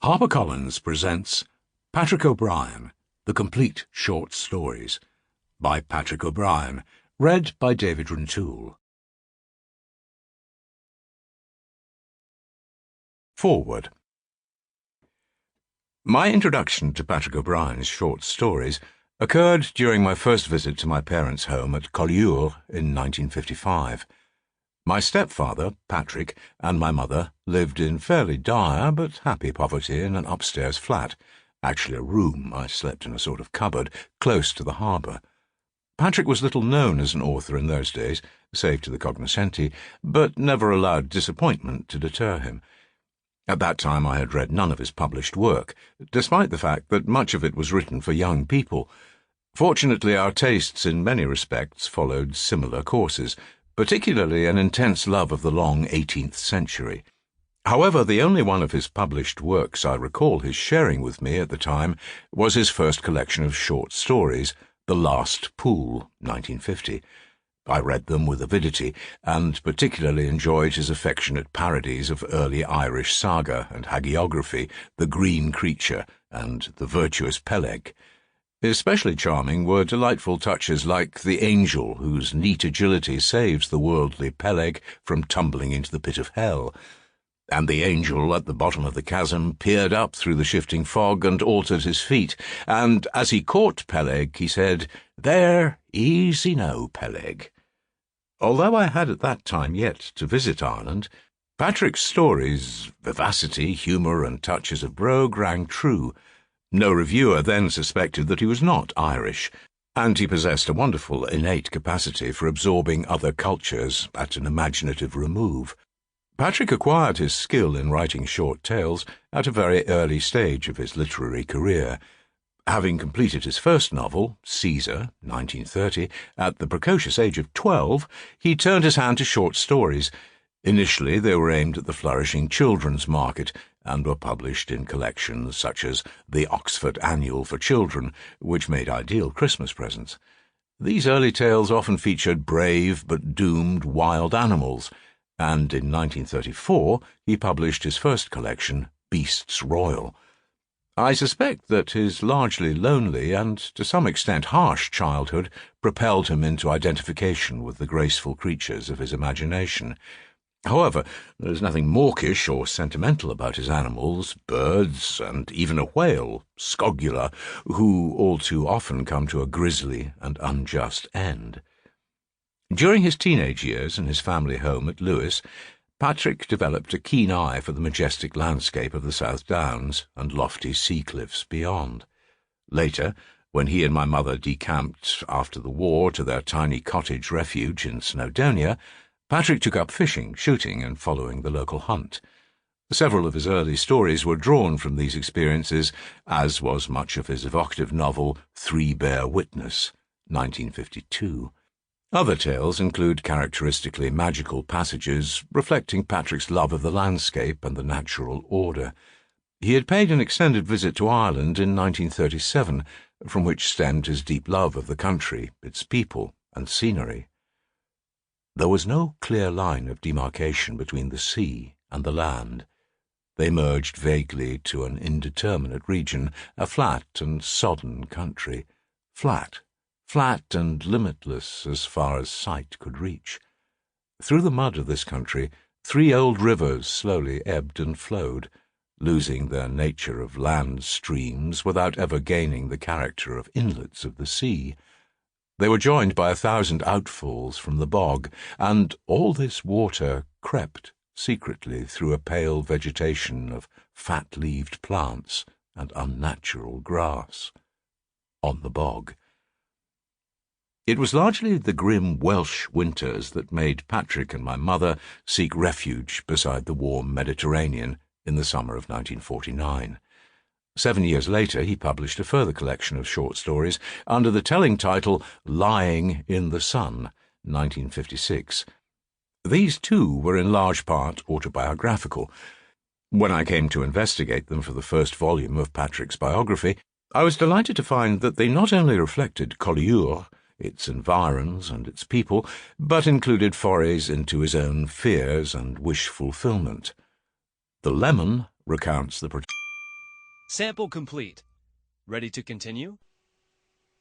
HarperCollins presents Patrick O'Brian, The Complete Short Stories, by Patrick O'Brian, read by David Rintoul. Forward. My introduction to Patrick O'Brian's short stories occurred during my first visit to my parents' home at Collioure in 1955. My stepfather, Patrick, and my mother lived in fairly dire but happy poverty in an upstairs flat, actually a room. I slept in a sort of cupboard, close to the harbour. Patrick was little known as an author in those days, save to the cognoscenti, but never allowed disappointment to deter him. At that time I had read none of his published work, despite the fact that much of it was written for young people. Fortunately, our tastes in many respects followed similar courses, particularly an intense love of the long 18th century. However, the only one of his published works I recall his sharing with me at the time was his first collection of short stories, The Last Pool, 1950. I read them with avidity, and particularly enjoyed his affectionate parodies of early Irish saga and hagiography, The Green Creature and The Virtuous Peleg. Especially charming were delightful touches like the angel whose neat agility saves the worldly Peleg from tumbling into the pit of hell, and the angel at the bottom of the chasm peered up through the shifting fog and altered his feet, and as he caught Peleg he said, "There, easy now, Peleg." Although I had at that time yet to visit Ireland, Patrick's stories, vivacity, humour, and touches of brogue rang true. No reviewer then suspected that he was not Irish, and he possessed a wonderful innate capacity for absorbing other cultures at an imaginative remove. Patrick acquired his skill in writing short tales at a very early stage of his literary career. Having completed his first novel, Caesar, 1930, at the precocious age of 12, he turned his hand to short stories. Initially they were aimed at the flourishing children's market, and were published in collections such as the Oxford Annual for Children, which made ideal Christmas presents. These early tales often featured brave but doomed wild animals, and in 1934 he published his first collection, Beasts Royal. I suspect that his largely lonely and to some extent harsh childhood propelled him into identification with the graceful creatures of his imagination. However, there is nothing mawkish or sentimental about his animals, birds, and even a whale, Skogula, who all too often come to a grisly and unjust end. During his teenage years in his family home at Lewes, Patrick developed a keen eye for the majestic landscape of the South Downs and lofty sea cliffs beyond. Later, when he and my mother decamped after the war to their tiny cottage refuge in Snowdonia, Patrick took up fishing, shooting, and following the local hunt. Several of his early stories were drawn from these experiences, as was much of his evocative novel Three Bear Witness, 1952. Other tales include characteristically magical passages reflecting Patrick's love of the landscape and the natural order. He had paid an extended visit to Ireland in 1937, from which stemmed his deep love of the country, its people, and scenery. There was no clear line of demarcation between the sea and the land. They merged vaguely to an indeterminate region, a flat and sodden country. Flat and limitless as far as sight could reach. Through the mud of this country, 3 old rivers slowly ebbed and flowed, losing their nature of land streams without ever gaining the character of inlets of the sea. They were joined by 1,000 outfalls from the bog, and all this water crept secretly through a pale vegetation of fat-leaved plants and unnatural grass. On the bog. It was largely the grim Welsh winters that made Patrick and my mother seek refuge beside the warm Mediterranean in the summer of 1949. 7 years later he published a further collection of short stories under the telling title Lying in the Sun, 1956. These too were in large part autobiographical. When I came to investigate them for the first volume of Patrick's biography, I was delighted to find that they not only reflected Collioure, its environs and its people, but included forays into his own fears and wish fulfillment. The Lemon recounts the Sample complete. Ready to continue?